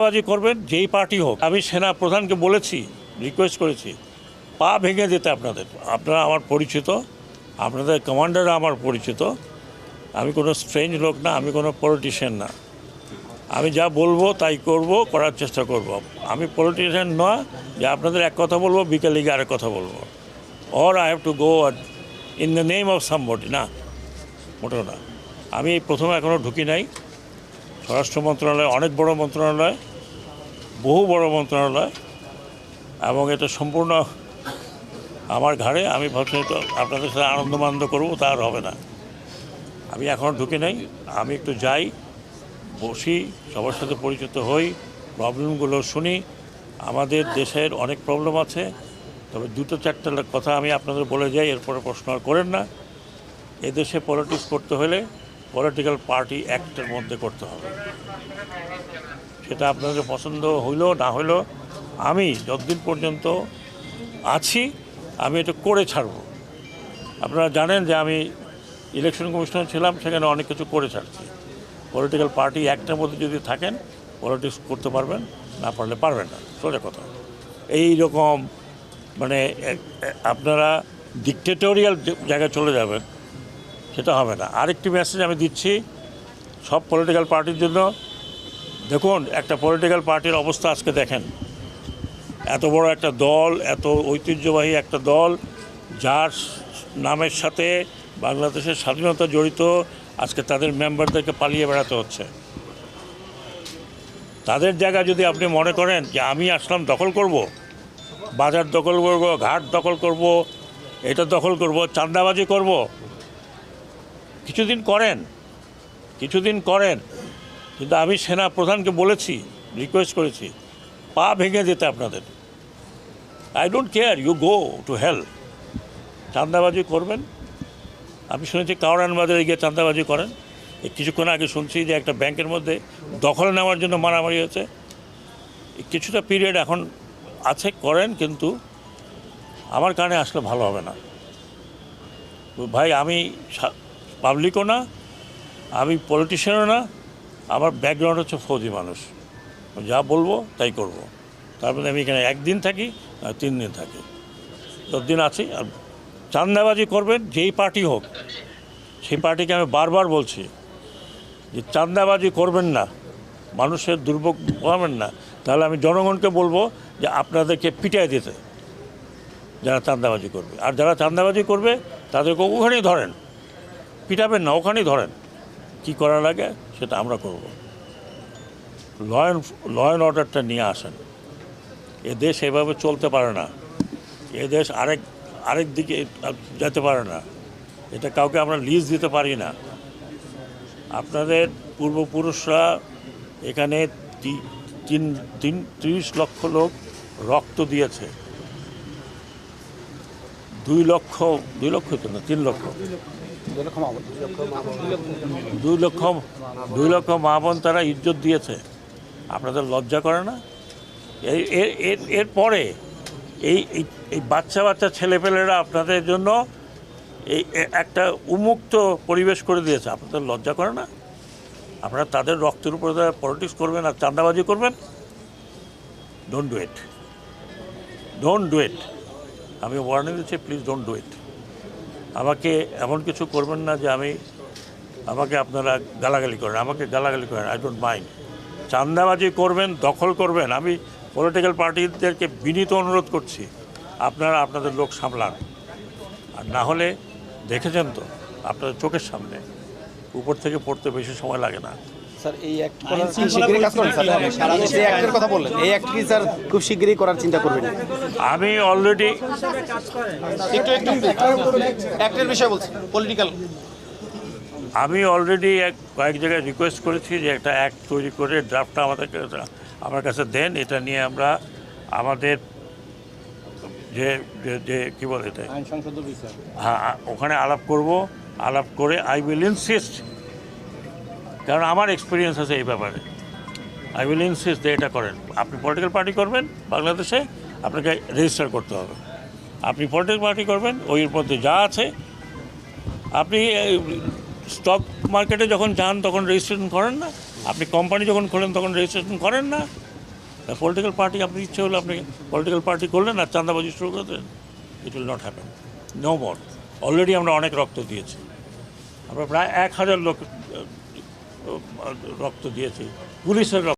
বাজি করবেন যেই পার্টি হোক। আমি সেনা প্রধানকে বলেছি, রিকোয়েস্ট করেছি পা ভেঙে দিতে আপনারা আমার পরিচিত, আপনাদের কমান্ডাররা আমার পরিচিত। আমি কোনো স্ট্রেঞ্জ লোক না, আমি কোনো পলিটিশিয়ান না। আমি যা বলবো তাই করার চেষ্টা করব। আমি পলিটিশিয়ান নয় যে আপনাদের এক কথা বলবো বিকেলে গিয়ে আরেক কথা বলবো, or I have to go in the name of somebody. না, মোটেও না। আমি প্রথমে এখনও ঢুকি নাই। স্বরাষ্ট্র মন্ত্রণালয় অনেক বড় মন্ত্রণালয়, বহু বড় মন্ত্রণালয়, এবং এটা সম্পূর্ণ আমার ঘাড়ে। আমি ভাবছি তো আপনাদের সাথে আনন্দ করবো, তা আর হবে না। আমি এখনও ঢুকে নাই। আমি একটু যাই, বসি, সবার সাথে পরিচিত হই, প্রবলেমগুলো শুনি। আমাদের দেশের অনেক প্রবলেম আছে, তবে দুটো চারটা কথা আমি আপনাদের বলে যাই, এরপরে প্রশ্ন আর করেন না। এদেশে পলিটিক্স করতে হলে পলিটিক্যাল পার্টি অ্যাক্টের মধ্যে করতে হবে। সেটা আপনাদের পছন্দ হইলো না হইলো, আমি যতদিন পর্যন্ত আছি আমি এটা করে ছাড়ব। আপনারা জানেন যে আমি ইলেকশন কমিশনার ছিলাম, সেখানে অনেক কিছু করে ছাড়ছি। পলিটিক্যাল পার্টি অ্যাক্টের মধ্যে যদি থাকেন পলিটিক্স করতে পারবেন, না পারলে পারবেন না, সোজা কথা। এই রকম মানে আপনারা ডিক্টেটোরিয়াল জায়গায় চলে যাবেন, সেটা হবে না। আরেকটি মেসেজ আমি দিচ্ছি সব পলিটিক্যাল পার্টির জন্য। দেখুন, একটা পলিটিক্যাল পার্টির অবস্থা আজকে দেখেন। এত বড় একটা দল, এত ঐতিহ্যবাহী একটা দল, যার নামের সাথে বাংলাদেশের স্বাধীনতা জড়িত, আজকে তাদের মেম্বারদেরকে পালিয়ে বেড়াতে হচ্ছে। তাদের জায়গা যদি আপনি মনে করেন যে আমি আসলাম দখল করব, বাজার দখল করব, ঘাট দখল করব, এটা দখল করব, চাঁদাবাজি করব, কিছুদিন করেন, কিন্তু আমি সেনা প্রধানকে বলেছি, রিকোয়েস্ট করেছি পা ভেঙে দিতে আপনাদের। I don't care, you go to hell. চাঁদাবাজি করবেন। আমি শুনেছি কাওড়ান বাজারে গিয়ে চাঁদাবাজি করেন। কিছুক্ষণ আগে শুনছি যে একটা ব্যাংকের মধ্যে দখল নেওয়ার জন্য মারামারি হয়েছে। কিছুটা পিরিয়ড এখন আছে, করেন, কিন্তু আমার কানে আসলে ভালো হবে না ভাই। আমি পাবলিকও না, আমি পলিটিশিয়ানও না, আমার ব্যাকগ্রাউন্ড হচ্ছে ফৌজি মানুষ। যা বলবো তাই করব। তারপরে আমি এখানে একদিন থাকি, 3 দিন থাকি, 10 দিন আছি। আর চাঁদাবাজি করবেন যেই পার্টি হোক, সেই পার্টিকে আমি বারবার বলছি যে চাঁদাবাজি করবেন না, মানুষের দুর্ভোগ পাবেন না। তাহলে আমি জনগণকে বলবো যে আপনাদেরকে পিটাই দিতে, যারা চাঁদাবাজি করবে। আর যারা চাঁদাবাজি করবে তাদেরকে ওখানেই ধরেন, পিটাবেন না, ওখানেই ধরেন। কি করা লাগে সেটা আমরা করব। ল অ্যান্ড অর্ডারটা নিয়ে আসেন। এ দেশ এভাবে চলতে পারে না। এ দেশ আরেক দিকে যেতে পারে না। এটা কাউকে আমরা লিজ দিতে পারি না। আপনাদের পূর্বপুরুষরা এখানে 30 লক্ষ লোক রক্ত দিয়েছে। 2 লক্ষ তো না, 3 লক্ষ, 2 লক্ষ মা বোন তারা ইজ্জত দিয়েছে। আপনাদের লজ্জা করে না? এরপরে এই বাচ্চা ছেলেপেলেরা আপনাদের জন্য এই একটা উন্মুক্ত পরিবেশ করে দিয়েছে। আপনাদের লজ্জা করে না? আপনারা তাদের রক্তের উপরে পলিটিক্স করবেন আর চাঁদাবাজি করবেন? Don't do it. আমি ওয়ার্নিং দিচ্ছি, প্লিজ ডোন্ট ডু ইট। আমাকে এমন কিছু করবেন না যে আমাকে আপনারা গালাগালি করেন। I don't mind. চাঁদাবাজি করবেন, দখল করবেন, আমি পলিটিক্যাল পার্টিদেরকে বিনীত অনুরোধ করছি আপনারা আপনাদের লোক সামলান। আর না হলে দেখেছেন তো আপনাদের চোখের সামনে, উপর থেকে পড়তে বেশি সময় লাগে না। স্যার, এই অ্যাক্ট শিগগিরই কাজ করবেন স্যার? এই অ্যাক্টের কথা বললেন, এই অ্যাক্ট কি স্যার খুব শিগগিরই করার চিন্তা করবেন? আমি অলরেডি একটু অ্যাক্টের বিষয় বলছি, পলিটিক্যাল। আমি অলরেডি কয়েক জায়গায় রিকোয়েস্ট করেছি যে একটা অ্যাক্ট তৈরি করে ড্রাফটটা আমার কাছে দেন। এটা নিয়ে আমরা আমাদের যে কী বলে এটা, হ্যাঁ, ওখানে আলাপ করে আই উইল ইনসিস্ট, কারণ আমার এক্সপিরিয়েন্স আছে এই ব্যাপারে। আই উইল ইনসিস্ট যে এটা করেন। আপনি পলিটিক্যাল পার্টি করবেন বাংলাদেশে, আপনাকে রেজিস্টার করতে হবে। আপনি পলিটিক্যাল পার্টি করবেন, ওই মধ্যে যা আছে। আপনি স্টক মার্কেটে যখন যান তখন রেজিস্ট্রেশন করেন না? আপনি কোম্পানি যখন খোলেন তখন রেজিস্ট্রেশন করেন না? পলিটিক্যাল পার্টি আপনি ইচ্ছে হলে আপনি পলিটিক্যাল পার্টি করলেন আর চাঁদাবাজি শুরু করে দেন, it will not happen, no more. Already আমরা অনেক রক্ত দিয়েছি, আমরা প্রায় 1000 লোক রক্ত দিয়েছি, পুলিশের রক্ত